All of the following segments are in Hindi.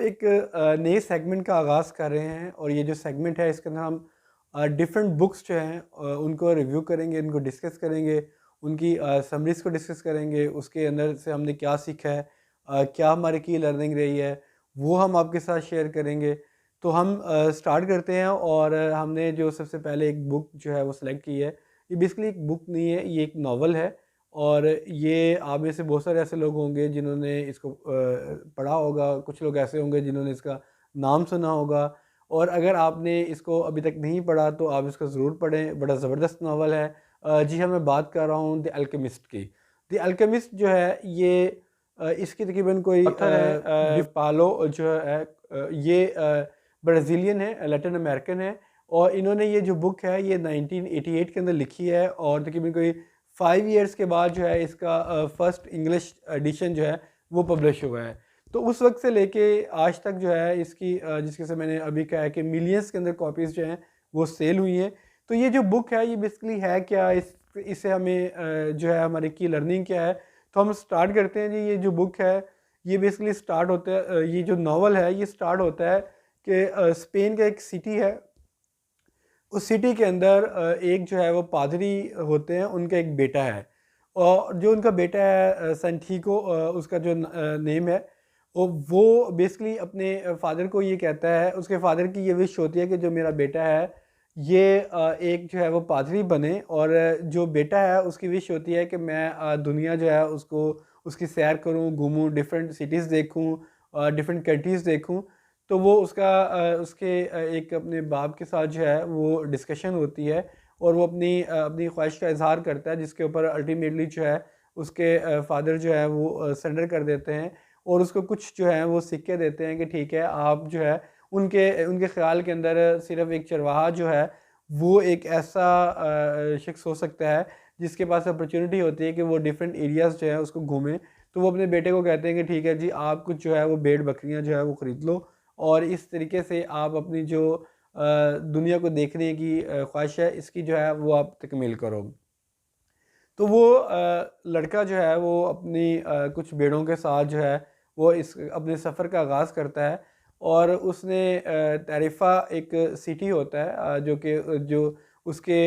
एक नए सेगमेंट का आगाज़ कर रहे हैं और ये जो सेगमेंट है इसके अंदर हम डिफरेंट बुक्स जो हैं उनको रिव्यू करेंगे, उनको डिस्कस करेंगे, उनकी समरीज़ को डिस्कस करेंगे, उसके अंदर से हमने क्या सीखा है, क्या हमारी की लर्निंग रही है, वो हम आपके साथ शेयर करेंगे। तो हम स्टार्ट करते हैं और हमने जो सबसे पहले एक बुक जो है वो सिलेक्ट की है। ये बेसिकली एक बुक नहीं है, ये एक नावल है और ये आप में से बहुत सारे ऐसे लोग होंगे जिन्होंने इसको पढ़ा होगा, कुछ लोग ऐसे होंगे जिन्होंने इसका नाम सुना होगा और अगर आपने इसको अभी तक नहीं पढ़ा तो आप इसको ज़रूर पढ़ें, बड़ा ज़बरदस्त नावल है। जी हाँ, मैं बात कर रहा हूँ द अल्केमिस्ट की। द अल्केमिस्ट जो है ये इसकी तकरीबन कोई ऑथर है पालो जो है ये ब्राज़ीलियन है, लैटिन अमेरिकन है और इन्होंने ये जो बुक है ये 1988 के अंदर लिखी है और तकरीबन कोई 5 इयर्स के बाद जो है इसका फर्स्ट इंग्लिश एडिशन जो है वो पब्लिश हुआ है। तो उस वक़्त से लेके आज तक जो है इसकी जिसके से मैंने अभी कहा है कि मिलियंस के अंदर कॉपीज़ जो हैं वो सेल हुई हैं। तो ये जो बुक है ये बेसिकली है क्या? इससे हमें जो है हमारी की लर्निंग क्या है? तो हम स्टार्ट करते हैं जी। ये जो बुक है ये बेसिकली स्टार्ट होता है ये जो नावल है ये स्टार्ट होता है कि स्पेन का एक सिटी है। उस सिटी के अंदर एक जो है वो पादरी होते हैं, उनका एक बेटा है और जो उनका बेटा है सेंटिको उसका जो नेम है वो बेसिकली अपने फादर को ये कहता है, उसके फादर की ये विश होती है कि जो मेरा बेटा है ये एक जो है वो पादरी बने और जो बेटा है उसकी विश होती है कि मैं दुनिया जो है उसको उसकी सैर करूं, घूमूं, डिफरेंट सिटीज़ देखूं, डिफरेंट कंट्रीज़ देखूं। तो वो उसके एक अपने बाप के साथ जो है वो डिस्कशन होती है और वो अपनी ख्वाहिश का इज़हार करता है जिसके ऊपर अल्टीमेटली जो है उसके फादर जो है वो सरेंडर कर देते हैं और उसको कुछ जो है वो सिक्के देते हैं कि ठीक है आप जो है उनके उनके ख़्याल के अंदर सिर्फ़ एक चरवाहा जो है वो एक ऐसा शख्स हो सकता है जिसके पास अपॉर्चुनिटी होती है कि वो डिफरेंट एरियाज़ जो है उसको घूमें। तो वो अपने बेटे को कहते हैं कि ठीक है जी, आप कुछ जो है वो भेड़ बकरियाँ जो है वो ख़रीद लो और इस तरीके से आप अपनी जो दुनिया को देखने की ख्वाहिश है इसकी जो है वो आप तकमील करो। तो वो लड़का जो है वो अपनी कुछ भेड़ों के साथ जो है वो इस अपने सफ़र का आगाज़ करता है और उसने तारिफ़ा एक सिटी होता है जो उसके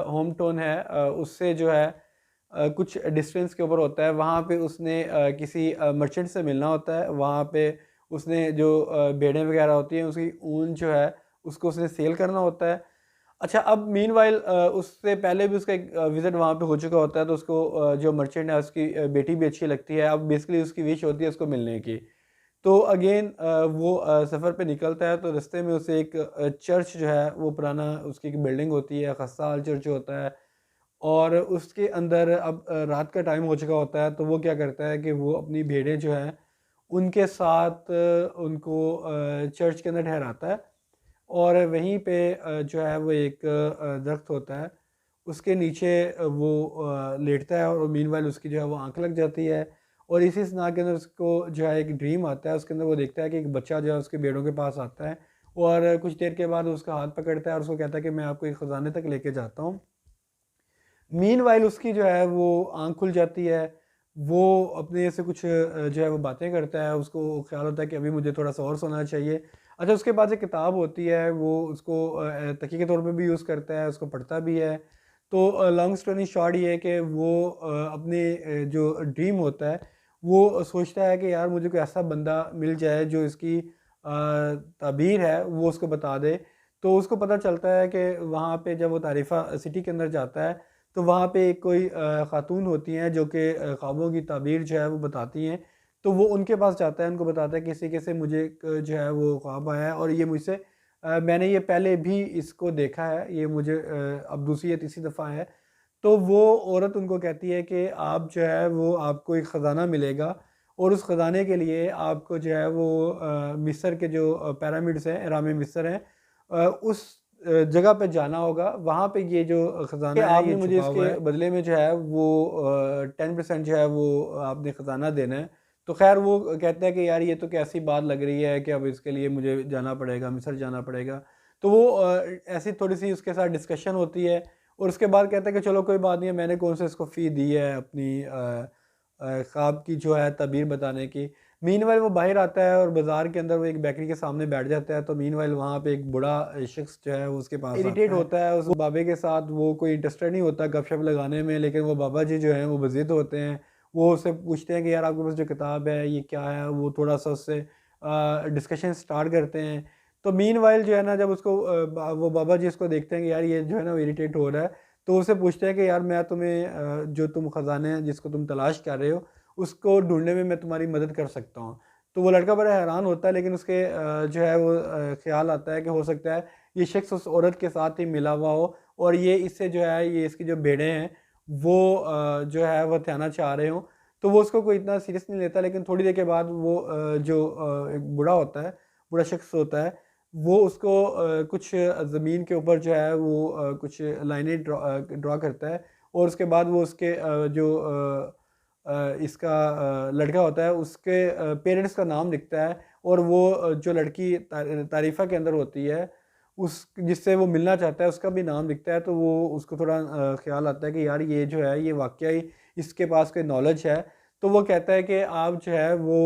होम टाउन है उससे जो है कुछ डिस्टेंस के ऊपर होता है। वहाँ पे उसने किसी मर्चेंट से मिलना होता है। वहाँ पे उसने जो भेड़ें वगैरह होती हैं उसकी ऊन जो है उसको उसने सेल करना होता है। अच्छा, अब मीनवाइल उससे पहले भी उसका एक विज़िट वहाँ पे हो चुका होता है तो उसको जो मर्चेंट है उसकी बेटी भी अच्छी लगती है। अब बेसिकली उसकी विश होती है उसको मिलने की। तो अगेन वो सफ़र पे निकलता है तो रास्ते में उसे एक चर्च जो है वो पुराना उसकी एक बिल्डिंग होती है, खस्ता हाल चर्च होता है और उसके अंदर अब रात का टाइम हो चुका होता है तो वो क्या करता है कि वो अपनी भेड़ें जो हैं उनके साथ उनको चर्च के अंदर ठहराता है और वहीं पे जो है वो एक दरख्त होता है उसके नीचे वो लेटता है और मीनवाइल उसकी जो है वो आंख लग जाती है और इसी सना के अंदर उसको जो है एक ड्रीम आता है। उसके अंदर वो देखता है कि एक बच्चा जो है उसके बेड़ों के पास आता है और कुछ देर के बाद उसका हाथ पकड़ता है और उसको कहता है कि मैं आपको एक ख़जाने तक लेके जाता हूँ। मीनवाइल उसकी जो है वो आँख खुल जाती है, वो अपने से कुछ जो है वो बातें करता है, उसको ख़्याल होता है कि अभी मुझे थोड़ा-सा और सोना चाहिए। अच्छा, उसके पास एक किताब होती है, वो उसको तकिए के तौर पे भी यूज़ करता है, उसको पढ़ता भी है। तो लॉन्ग स्टोरी शॉर्ट ये है कि वो अपने जो ड्रीम होता है, वो सोचता है कि यार मुझे कोई ऐसा बंदा मिल जाए जो इसकी ताबीर है, वो उसको बता दे। तो उसको पता चलता है कि वहाँ पे जब वो तारिफ़ा सिटी के अंदर जाता है तो वहाँ पे एक कोई खातून होती हैं जो कि ख्वाबों की ताबीर जो है वो बताती हैं। तो वो उनके पास जाता है, उनको बताता है कि इस तरीके से मुझे जो है वो ख्वाब आया है और ये मुझसे मैंने ये पहले भी इसको देखा है, ये मुझे अब दूसरी या तीसरी दफ़ा है। तो वो औरत उनको कहती है कि आप जो है वो आपको एक ख़ज़ाना मिलेगा और उस ख़ज़ाने के लिए आपको जो है वो मिस्र के जो पिरामिड्स हैं, एहराम मिस्र हैं उस जगह पे जाना होगा। वहाँ पे ये जो ख़ज़ाना है ये आपने मुझे छुपा हुआ इसके है। बदले में जो है वो 10% जो है वो आपने ख़ज़ाना देना है। तो ख़ैर वो कहता है कि यार ये तो कैसी बात लग रही है कि अब इसके लिए मुझे जाना पड़ेगा, मिस्र जाना पड़ेगा। तो वो ऐसी थोड़ी-सी उसके साथ डिस्कशन होती है और उसके बाद कहता है कि चलो कोई बात नहीं है, मैंने कौन सा इसको फ़ी दी है अपनी ख्वाब की जो है ताबीर बताने की। मीनवाइल वो बाहर आता है और बाज़ार के अंदर वो एक बेकरी के सामने बैठ जाता है, तो मीनवाइल वहाँ पे एक बूढ़ा शख्स जो है वो उसके पास इरिटेट होता है उस बाबे के साथ। वो कोई इंटरेस्टेड नहीं होता गपशप लगाने में, लेकिन वो बाबा जी जो हैं वो बज़िद होते हैं। वो उससे पूछते हैं कि यार आपके पास जो किताब है ये क्या है, वो थोड़ा सा उससे डिस्कशन स्टार्ट करते हैं। तो मीनवाइल जो है ना, जब उसको वो बाबा जी उसको देखते हैं कि यार ये जो है ना वो इरिटेट हो रहा है, तो उससे पूछते हैं कि यार मैं तुम्हें जो तुम ख़जाने जिसको तुम तलाश कर रहे हो उसको ढूँढने में मैं तुम्हारी मदद कर सकता हूँ। तो वो लड़का बड़ा हैरान होता है, लेकिन उसके जो है वो ख़्याल आता है कि हो सकता है ये शख्स उस औरत के साथ ही मिला हुआ हो और ये इससे जो है ये इसकी जो भेड़ें हैं वो जो है वो हथियाना चाह रहे हों। तो वो उसको कोई इतना सीरियस नहीं लेता, लेकिन थोड़ी देर के बाद वो जो एक बूढ़ा होता है, बूढ़ा शख्स होता है, वो उसको कुछ ज़मीन के ऊपर जो है वो कुछ लाइनें ड्रा करता है और उसके बाद वो उसके जो इसका लड़का होता है उसके पेरेंट्स का नाम लिखता है और वो जो लड़की तारीफ़ा के अंदर होती है उस जिससे वो मिलना चाहता है उसका भी नाम लिखता है। तो वो उसको थोड़ा ख़्याल आता है कि यार ये जो है ये वाक़या ही इसके पास कोई नॉलेज है। तो वो कहता है कि आप जो है वो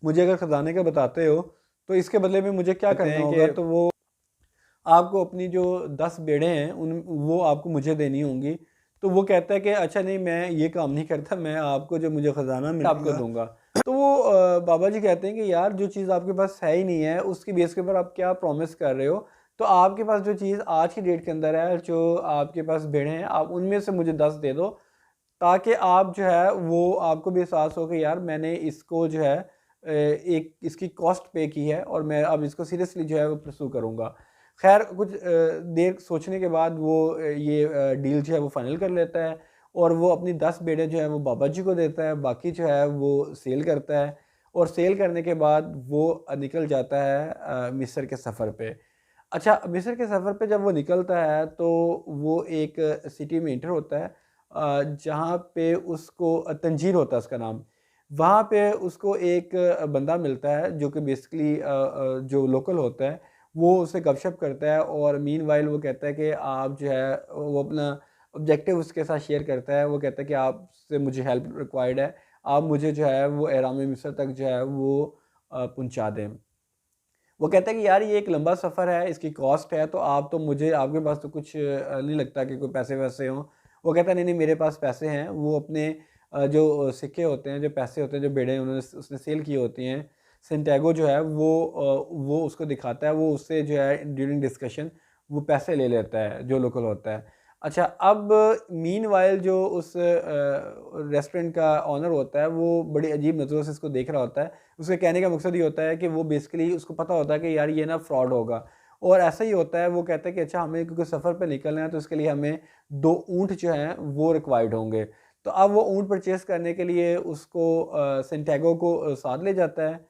मुझे अगर ख़जाने का बताते हो तो इसके बदले में मुझे क्या करना होगा। तो वो आपको अपनी जो 10 भेड़ें हैं उन वो आपको मुझे देनी होंगी। तो वो कहता है कि अच्छा नहीं, मैं ये काम नहीं करता, मैं आपको जो मुझे ख़जाना मिलेगा आपको दूँगा। तो वो बाबा जी कहते हैं कि यार जो चीज़ आपके पास है ही नहीं है उसकी बेस के ऊपर आप क्या प्रॉमिस कर रहे हो? तो आपके पास जो चीज़ आज की डेट के अंदर है, जो आपके पास भेड़ें हैं, आप उनमें से मुझे 10 दे दो, ताकि आप जो है वो आपको भी एहसास हो कि यार मैंने इसको जो है एक इसकी कॉस्ट पे की है और मैं अब इसको सीरियसली जो है वो परस्यू करूँगा। खैर कुछ देर सोचने के बाद वो ये डील जो है वो फाइनल कर लेता है और वो अपनी 10 भेड़ें जो है वो बाबा जी को देता है, बाकी जो है वो सेल करता है और सेल करने के बाद वो निकल जाता है मिस्र के सफ़र पे। अच्छा, मिस्र के सफ़र पे जब वो निकलता है तो वो एक सिटी में एंटर होता है जहाँ पे उसको तंजीर होता है उसका नाम। वहाँ पे उसको एक बंदा मिलता है जो कि बेसिकली जो लोकल होता है, वो उससे गपशप करता है और मीनवाइल वो कहता है कि आप जो है वो अपना ऑब्जेक्टिव उसके साथ शेयर करता है। वो कहता है कि आपसे मुझे हेल्प रिक्वायर्ड है, आप मुझे जो है वो एहराम मिस्र तक जो है वो पहुँचा दें। वो कहता है कि यार ये एक लंबा सफ़र है, इसकी कॉस्ट है, तो आप तो मुझे आपके पास तो कुछ नहीं लगता कि कोई पैसे-वैसे हों। वो कहता है नहीं, नहीं मेरे पास पैसे हैं। वो अपने जो सिक्के होते हैं, जो पैसे होते हैं, जो भेड़ें उन्होंने उसने सेल की होती हैं, सेंटियागो जो है वो उसको दिखाता है, वो उससे जो है ड्यूरिंग डिस्कशन वो पैसे ले लेता है, जो लोकल होता है। अच्छा, अब मीनवाइल जो उस रेस्टोरेंट का ओनर होता है, वो बड़ी अजीब नज़रों से इसको देख रहा होता है। उसके कहने का मकसद ये होता है कि वो बेसिकली उसको पता होता है कि यार ये ना फ्रॉड होगा और ऐसा ही होता है। वो कहता है कि अच्छा हमें क्योंकि सफ़र पे निकलना है तो इसके लिए हमें 2 ऊँट जो हैं वो रिक्वायर्ड होंगे। तो अब वो ऊँट परचेज़ करने के लिए उसको सेंटियागो को साथ ले जाता है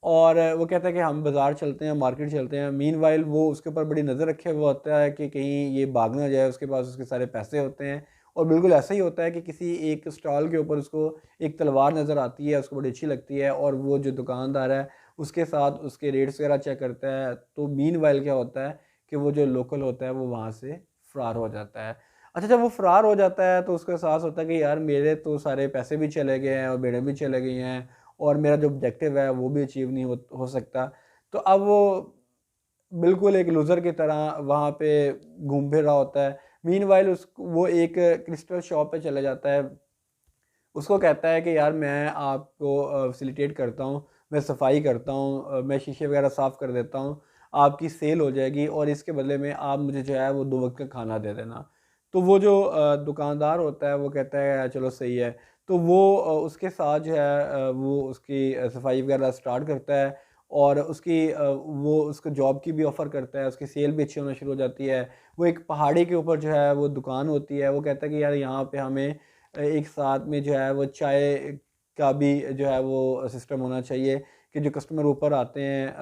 और वो कहता है कि हम बाज़ार चलते हैं, मार्केट चलते हैं। मीनवाइल वो उसके ऊपर बड़ी नज़र रखे हुआ होता है कि कहीं ये भाग ना जाए, उसके पास उसके सारे पैसे होते हैं और बिल्कुल ऐसा ही होता है कि किसी एक स्टॉल के ऊपर उसको एक तलवार नज़र आती है, उसको बड़ी अच्छी लगती है और वो जो दुकानदार है उसके साथ उसके रेट्स वगैरह चेक करता है। तो मीनवाइल क्या होता है कि वो जो लोकल होता है वो वहाँ से फ़रार हो जाता है। अच्छा, जब वो फ़रार हो जाता है तो उसको एहसास होता है कि यार मेरे तो सारे पैसे भी चले गए हैं और भेड़ें भी चले गई हैं और मेरा जो ऑब्जेक्टिव है वो भी अचीव नहीं हो सकता। तो अब वो बिल्कुल एक लूज़र की तरह वहाँ पे घूम फिर रहा होता है। मीनवाइल वो एक क्रिस्टल शॉप पे चला जाता है। उसको कहता है कि यार मैं आपको फैसिलिटेट करता हूँ, मैं सफाई करता हूँ, मैं शीशे वगैरह साफ़ कर देता हूँ, आपकी सेल हो जाएगी और इसके बदले में आप मुझे जो है वो 2 वक़्त का खाना दे देना। तो वो जो दुकानदार होता है वो कहता है चलो सही है। तो वो उसके साथ जो है वो उसकी सफाई वगैरह स्टार्ट करता है और उसकी वो उसको जॉब की भी ऑफ़र करता है, उसकी सेल भी अच्छी होना शुरू हो जाती है। वो एक पहाड़ी के ऊपर जो है वो दुकान होती है, वो कहता है कि यार यहाँ पे हमें एक साथ में जो है वो चाय का भी जो है वो सिस्टम होना चाहिए कि जो कस्टमर ऊपर आते हैं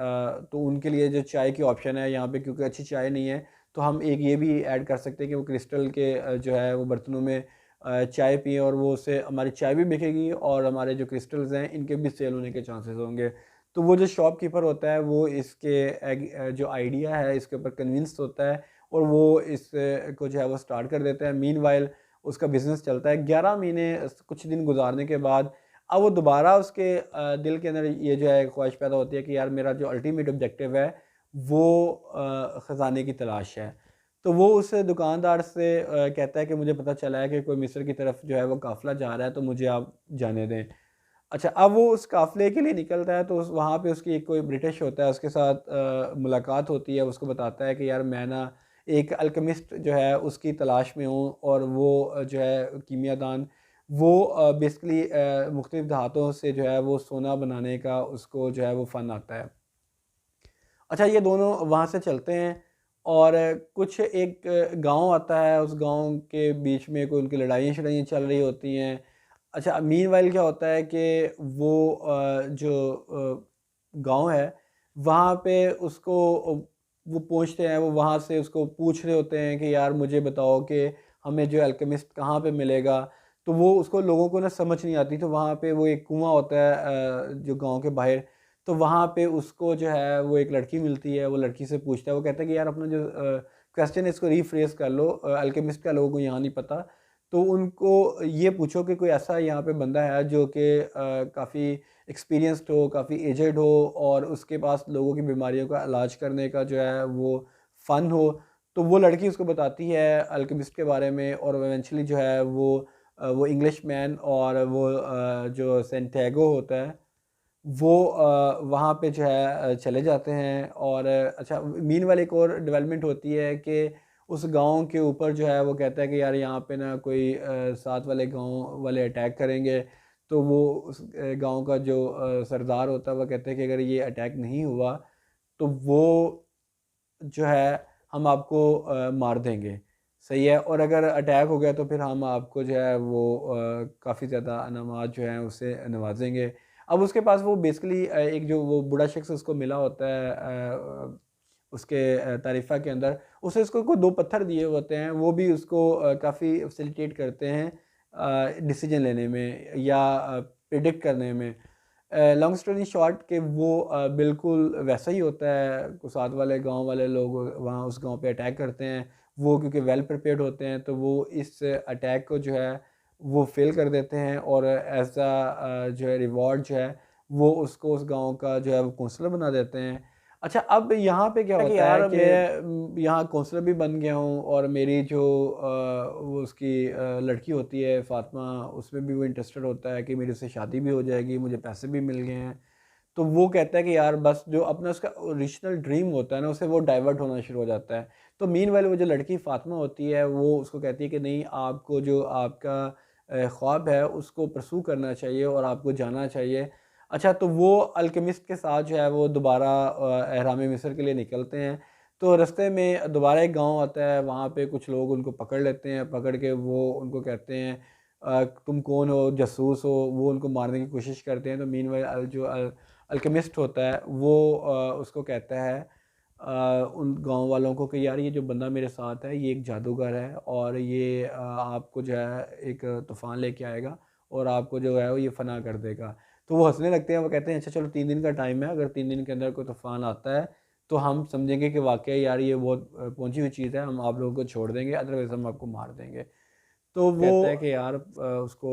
तो उनके लिए जो चाय की ऑप्शन है यहाँ पे, क्योंकि अच्छी चाय नहीं है, तो हम एक ये भी ऐड कर सकते हैं कि वो क्रिस्टल के जो है वो बर्तनों में चाय पिएँ और वो उससे हमारी चाय भी बिकेगी और हमारे जो क्रिस्टल्स हैं इनके भी सेल होने के चांसेस होंगे। तो वो जो शॉपकीपर होता है वो इसके जो आइडिया है इसके ऊपर कन्विंस्ड होता है और वो इस को जो है वो स्टार्ट कर देता है। मीनवाइल उसका बिज़नेस चलता है। 11 महीने कुछ दिन गुज़ारने के बाद अब वो दोबारा उसके दिल के अंदर ये जो है ख्वाहिश पैदा होती है कि यार मेरा जो अल्टीमेट ऑब्जेक्टिव है वो ख़जाने की तलाश है। तो वो उस दुकानदार से कहता है कि मुझे पता चला है कि कोई मिस्र की तरफ जो है वो काफ़िला जा रहा है, तो मुझे आप जाने दें। अच्छा, अब वो उस काफ़िले के लिए निकलता है, तो उस वहाँ पे उसकी एक कोई ब्रिटिश होता है, उसके साथ मुलाकात होती है। उसको बताता है कि यार मैं ना एक अल्केमिस्ट जो है उसकी तलाश में हूँ, और वो जो है कीमियादान, वो बेसिकली मुख्तलिफ धातुओं से जो है वो सोना बनाने का उसको जो है वो फ़न आता है। अच्छा, ये दोनों वहाँ से चलते हैं, और कुछ एक गाँव आता है, उस गाँव के बीच में कोई उनकी लड़ाइयाँ-शड़ाइयाँ चल रही होती हैं। अच्छा, मीनवाइल क्या होता है कि वो जो गाँव है, वहाँ पे उसको वो पहुँचते हैं, वो वहाँ से उसको पूछ रहे होते हैं कि यार मुझे बताओ कि हमें जो अल्केमिस्ट कहाँ पे मिलेगा? तो वो उसको लोगों को ना समझ नहीं आती, तो वहाँ पे वो एक कुआँ होता है जो गाँव के बाहर, तो वहाँ पे उसको जो है वो एक लड़की मिलती है, वो लड़की से पूछता है, वो कहता है कि यार अपना जो क्वेश्चन है इसको रीफ्रेज़ कर लो, अल्केमिस्ट का लोगों को यहाँ नहीं पता। तो उनको ये पूछो कि कोई ऐसा यहाँ पे बंदा है जो कि काफ़ी एक्सपीरियंस्ड हो, काफ़ी एजेड हो, और उसके पास लोगों की बीमारियों का इलाज करने का जो है वो फ़न हो। तो वो लड़की उसको बताती है अल्केमिस्ट के बारे में, और इवेंचुअली जो है वो इंग्लिश मैन और वो जो सैंटियागो होता है, वो वहाँ पे जो है चले जाते हैं। और अच्छा, मीनवाइल एक और डेवलपमेंट होती है कि उस गाँव के ऊपर जो है वो कहता है कि यार यहाँ पे ना कोई साथ वाले गाँव वाले अटैक करेंगे। तो वो उस गाँव का जो सरदार होता है वो कहते हैं कि अगर ये अटैक नहीं हुआ तो वो जो है हम आपको मार देंगे, सही है? और अगर अटैक हो गया तो फिर हम आपको जो है वो काफ़ी ज़्यादा इनामात जो हैं उससे नवाज़ेंगे। अब उसके पास वो बेसिकली एक जो वो बूढ़ा शख्स उसको मिला होता है उसके तारिफ़ा के अंदर, उसने उसको को 2 पत्थर दिए होते हैं, वो भी उसको काफ़ी फैसिलिटेट करते हैं डिसीज़न लेने में या प्रेडिक्ट करने में। लॉन्ग स्टोरी शॉर्ट कि वो बिल्कुल वैसा ही होता है, साथ वाले गाँव वाले लोग वहाँ उस गाँव पे अटैक करते हैं। वो क्योंकि वेल प्रिपेयर्ड होते हैं, तो वो इस अटैक को जो है वो फ़ेल कर देते हैं, और एज़ जो है रिवॉर्ड जो है वो उसको उस गाँव का जो है वो काउंसलर बना देते हैं। अच्छा, अब यहाँ पे क्या कि होता है यार कि मैं यहाँ काउंसलर भी बन गया हूँ, और मेरी जो वो उसकी लड़की होती है फ़ातिमा, उसमें भी वो इंटरेस्टेड होता है कि मेरी उससे शादी भी हो जाएगी, मुझे पैसे भी मिल गए हैं। तो वो कहता है कि यार बस जो अपना उसका ओरिजिनल ड्रीम होता है ना, उससे वो डाइवर्ट होना शुरू हो जाता है। तो मीनवाइल वो जो लड़की फ़ातिमा होती है, वो उसको कहती है कि नहीं, आपको जो आपका ख्वाब है उसको परस्यू करना चाहिए और आपको जाना चाहिए। अच्छा, तो वो अल्केमिस्ट के साथ जो है वो दोबारा अहराम मिस्र के लिए निकलते हैं। तो रास्ते में दोबारा एक गाँव आता है, वहाँ पे कुछ लोग उनको पकड़ लेते हैं, पकड़ के वो उनको कहते हैं तुम कौन हो? जासूस हो? वो उनको मारने की कोशिश करते हैं। तो मीनवाइल जो अल्केमिस्ट होता है वो उसको कहता है उन गाँव वालों को कि यार ये जो बंदा मेरे साथ है ये एक जादूगर है, और ये आपको जो है एक तूफ़ान लेके आएगा, और आपको जो है वो ये फ़ना कर देगा। तो वो हँसने लगते हैं, वो कहते हैं अच्छा चलो 3 दिन का टाइम है, अगर 3 दिन के अंदर कोई तूफ़ान आता है तो हम समझेंगे कि वाक़ई यार ये बहुत पहुँची हुई चीज़ है, हम आप लोगों को छोड़ देंगे, अदरवाइज़ हम आपको मार देंगे। तो वो कहता है कि यार उसको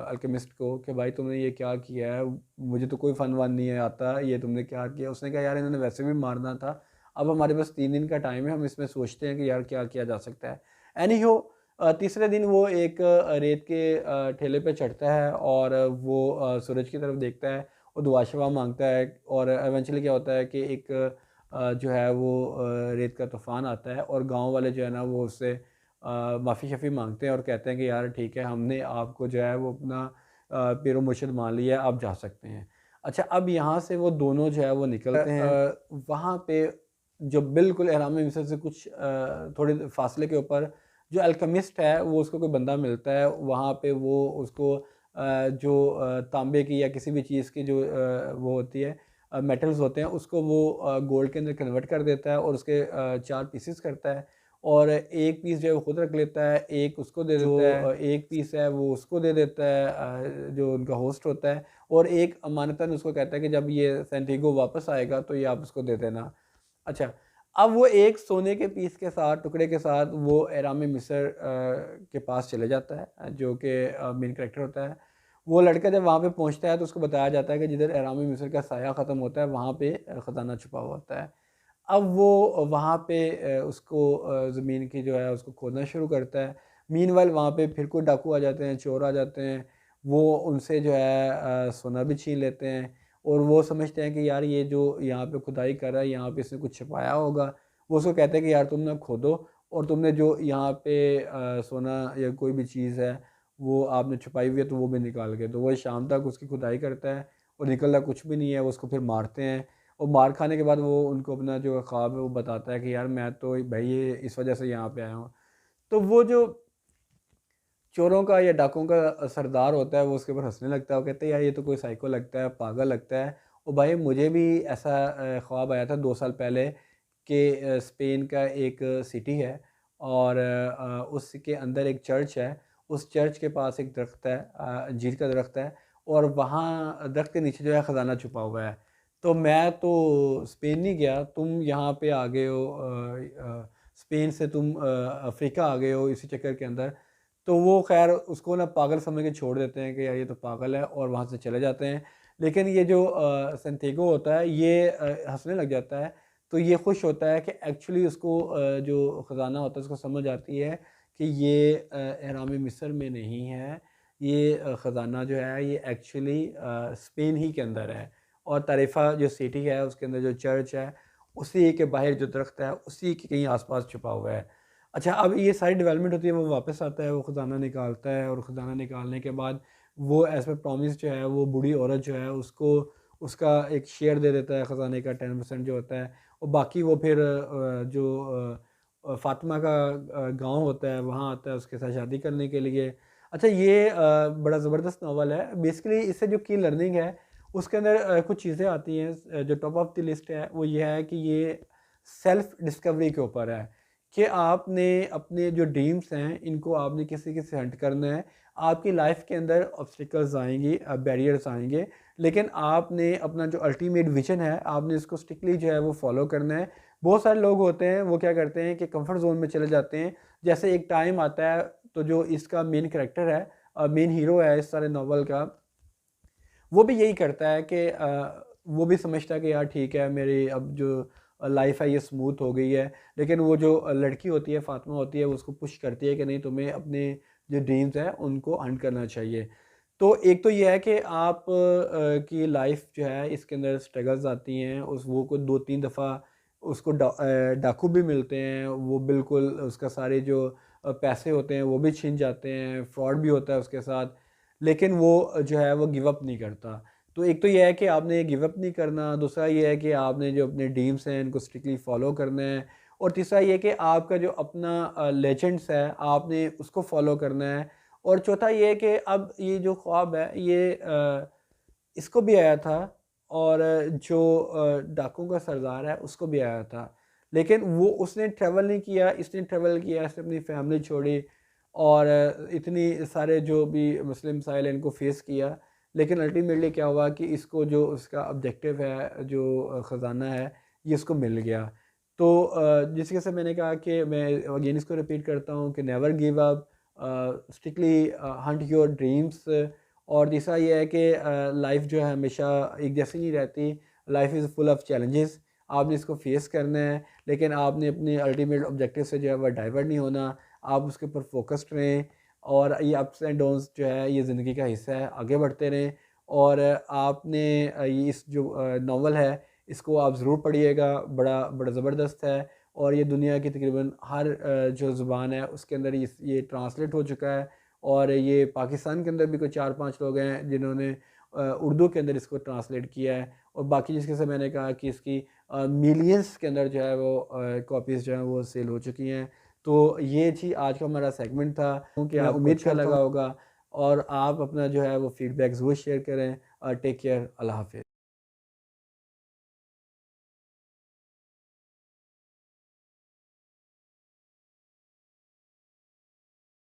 अल्केमिस्ट को कि भाई तुमने ये क्या किया है? मुझे तो कोई फ़न-वन नहीं है आता, ये तुमने क्या किया? उसने कहा यार इन्होंने वैसे भी मारना था, अब हमारे पास 3 दिन का टाइम है, हम इसमें सोचते हैं कि यार क्या किया जा सकता है। एनीहो तीसरे दिन वो एक रेत के ठेले पे चढ़ता है, और वो सूरज की तरफ देखता है और दुआ-शफ़ा माँगता है, और इवेंचुअली क्या होता है कि एक जो है वो रेत का तूफ़ान आता है, और गाँव वाले जो है ना वो उससे माफ़ी-शफ़ी माँगते हैं और कहते हैं कि यार ठीक है, हमने आपको जो है वो अपना पीर मुर्शिद मान लिया है, आप जा सकते हैं। अच्छा, अब यहाँ से वो दोनों जो है वो निकलते हैं। वहाँ पे जो बिल्कुल एहराम मिस्र से कुछ थोड़े फ़ासले के ऊपर जो अल्केमिस्ट है, वो उसको कोई बंदा मिलता है, वहाँ पे वो उसको जो तांबे की या किसी भी चीज़ की जो वो होती है मेटल्स होते हैं, उसको वो गोल्ड के अंदर कन्वर्ट कर देता है, और उसके 4 पीसेस करता है, और एक पीस जो है वो खुद रख लेता है, एक उसको दे देता है, एक पीस है वो उसको दे देता है जो उनका होस्ट होता है, और एक अमानतन उसको कहता है कि जब ये सैंटियागो वापस आएगा तो ये आप उसको दे देना। अच्छा, अब वो एक सोने के पीस के साथ, टुकड़े के साथ, वो एहराम मिस्र के पास चले जाता है, जो कि मेन कैरेक्टर होता है। वो लड़का जब वहाँ पे पहुँचता है तो उसको बताया जाता है कि जिधर एहराम मिस्र का साया ख़त्म होता है वहाँ पे ख़जाना छुपा हुआ होता है। अब वो वहाँ पे उसको ज़मीन की जो है उसको खोदना शुरू करता है। मीनवाइल वहाँ पे फिर कोई डाकू आ जाते हैं, चोर आ जाते हैं, वो उनसे जो है सोना भी छीन लेते हैं और वो समझते हैं कि यार ये जो यहाँ पे खुदाई कर रहा है, यहाँ पे इसने कुछ छिपाया होगा। वो उसको कहते हैं कि यार तुम ना खोदो और तुमने जो यहाँ पे सोना या कोई भी चीज़ है वो आपने छुपाई हुई है तो वो भी निकाल के। तो वो शाम तक उसकी खुदाई करता है और निकलता कुछ भी नहीं है। वो उसको फिर मारते हैं और मार खाने के बाद वो उनको अपना जो ख्वाब है वो बताता है कि यार मैं तो भाई ये इस वजह से यहाँ पे आया हूँ। तो वो जो चोरों का या डाकुओं का सरदार होता है वो उसके ऊपर हंसने लगता है। वो कहते हैं यार ये तो कोई साइको लगता है, पागल लगता है। और भाई मुझे भी ऐसा ख्वाब आया था 2 साल पहले कि स्पेन का एक सिटी है और उसके अंदर एक चर्च है। उस चर्च के पास एक दरख्त है, अंजीर का दरख्त है और वहाँ दरख्त के नीचे जो है ख़जाना छुपा हुआ है। तो मैं तो स्पेन नहीं गया, तुम यहाँ पे आ गए हो, स्पेन से तुम अफ्रीका आ गए हो इसी चक्कर के अंदर। तो वो ख़ैर उसको ना पागल समझ के छोड़ देते हैं कि यार ये तो पागल है और वहाँ से चले जाते हैं। लेकिन ये जो सैंटियागो होता है ये हँसने लग जाता है। तो ये खुश होता है कि एक्चुअली उसको जो ख़जाना होता है उसको समझ आती है कि ये एहराम मिस्र में नहीं है, ये ख़जाना जो है ये एक्चुअली स्पेन ही के अंदर है। और तारिफ़ा जो सिटी है उसके अंदर जो चर्च है उसी के बाहर जो दरख्त है उसी के कहीं आस-पास छुपा हुआ है। अच्छा, अब ये सारी डेवलपमेंट होती है, वो वापस आता है, वो ख़जाना निकालता है और ख़जाना निकालने के बाद वो एज़ पर प्रॉमिस जो है वो बूढ़ी औरत जो है उसको उसका एक शेयर दे देता है ख़जाने का 10% जो होता है और बाकी वो फिर फ़ातिमा का गाँव होता है वहाँ आता है उसके साथ शादी करने के लिए। अच्छा, ये बड़ा ज़बरदस्त नावल है। बेसिकली इससे जो की लर्निंग है उसके अंदर कुछ चीज़ें आती हैं, जो टॉप ऑफ द लिस्ट है वो ये है कि ये सेल्फ़ डिस्कवरी के ऊपर है कि आपने अपने जो ड्रीम्स हैं इनको आपने किसी से हंट करना है। आपकी लाइफ के अंदर ऑब्स्टिकल्स आएंगी, बैरियर्स आएंगे, लेकिन आपने अपना जो अल्टीमेट विजन है आपने इसको स्ट्रिक्टली जो है वो फॉलो करना है। बहुत सारे लोग होते हैं वो क्या करते हैं कि कंफर्ट जोन में चले जाते हैं। जैसे एक टाइम आता है तो जो इसका मेन कैरेक्टर है, मेन हीरो है इस सारे नावल का, वो भी यही करता है कि वो भी समझता है कि यार ठीक है मेरी अब जो लाइफ है ये स्मूथ हो गई है। लेकिन वो जो लड़की होती है फ़ातिमा होती है वो उसको पुश करती है कि नहीं, तुम्हें अपने जो ड्रीम्स हैं उनको हंट करना चाहिए। तो एक तो ये है कि आप की लाइफ जो है इसके अंदर स्ट्रगल्स आती हैं, उस वो को 2-3 दफ़ा उसको डाकू भी मिलते हैं, वो बिल्कुल उसका सारे जो पैसे होते हैं वो भी छीन जाते हैं, फ्रॉड भी होता है उसके साथ। लेकिन वो जो है वो गिव अप नहीं करता। तो एक तो ये है कि आपने गिव अप नहीं करना, दूसरा ये है कि आपने जो अपने ड्रीम्स हैं इनको स्ट्रिक्टली फॉलो करना है और तीसरा ये है कि आपका जो अपना लेजेंड्स है आपने उसको फॉलो करना है। और चौथा ये है कि अब ये जो ख्वाब है ये इसको भी आया था और जो डाकुओं का सरदार है उसको भी आया था। लेकिन वो उसने ट्रैवल नहीं किया, इसने ट्रैवल किया, इसने अपनी फैमिली छोड़ी और इतनी सारे जो भी मसले मसाइल हैं इनको फेस किया। लेकिन अल्टीमेटली क्या हुआ कि इसको जो उसका ऑब्जेक्टिव है, जो ख़जाना है, ये इसको मिल गया। तो जिस तरह से मैंने कहा कि मैं अगेन इसको रिपीट करता हूँ कि never give up, strictly Hunt your dreams. और तीसरा ये है कि लाइफ जो है हमेशा एक जैसी नहीं रहती, life is full of challenges, आपने इसको फेस करना है। लेकिन आपने अपने अल्टीमेट ऑब्जेक्टिव से जो है वह डाइवर्ट नहीं होना, आप उसके ऊपर फोकस्ड रहें और ये अप्स एंड डाउन्स जो है ये ज़िंदगी का हिस्सा है, आगे बढ़ते रहें। और आपने ये इस जो नावल है इसको आप ज़रूर पढ़िएगा, बड़ा बड़ा ज़बरदस्त है और ये दुनिया की तकरीबन हर जो ज़ुबान है उसके अंदर ये ट्रांसलेट हो चुका है। और ये पाकिस्तान के अंदर भी कोई 4-5 लोग हैं जिन्होंने उर्दू के अंदर इसको ट्रांसलेट किया है और बाकी जिसके से मैंने कहा कि इसकी मिलियंस के अंदर जो है वो कॉपीज़ जो हैं वो सेल हो चुकी हैं। तो ये थी आज का हमारा सेगमेंट था कि मैं आपको उम्मीद अच्छा करता लगा हूँ होगा और आप अपना जो है वो फीडबैक ज़रूर शेयर करें। टेक केयर, अल्लाह हाफ़िज़।